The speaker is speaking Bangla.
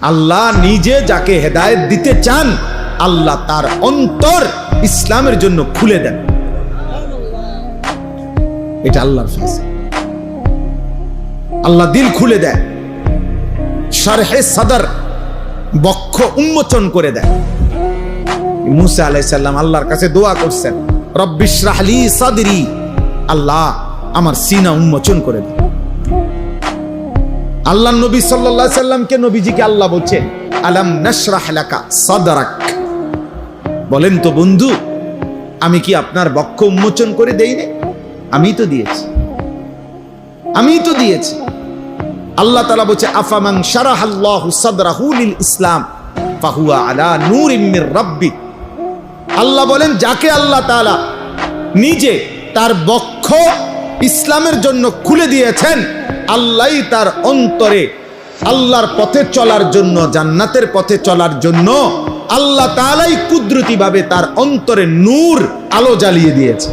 আল্লাহ নিজে যাকে হেদায়েত দিতে চান আল্লাহ তার অন্তর ইসলামের জন্য খুলে দেন। এটা আল্লাহর ফয়সালা। আল্লাহ দিল খুলে দেয়, শারহে সাদর বক্ষ উন্মোচন করে দেয়। মুসা আলাইহিস সালাম আল্লাহর কাছে দোয়া করছেন, রব্বিশরাহ লি সাদরি, আল্লাহ আমার সিনা উন্মোচন করে দেন। আল্লাহ নবী সাল্লাল্লাহু আলাইহি সাল্লামকে নবীজিকে আল্লাহ বলছেন আলাম নাশরাহ লাকা সাদরাক, বলেন তো বন্ধু আমি কি আপনার বক্ষ উন্মোচন করে দেইনি? আমি তো দিয়েছি, আমি তো দিয়েছি। আল্লাহ তাআলা বলছে আফামান শারাহাল্লাহু সাদরাহু লিল ইসলাম ফাহুয়া আলা নূরিম মির রাব্বি। আল্লাহ বলেন যাকে আল্লাহ তাআলা নিজে তার বক্ষ ইসলামের জন্য খুলে দিয়েছেন, আল্লাহই তার অন্তরে আল্লাহর পথে চলার জন্য, জান্নাতের পথে চলার জন্য আল্লাহ তাআলাই কুদরতি ভাবে তার অন্তরে নূর আলো জ্বালিয়ে দিয়েছে।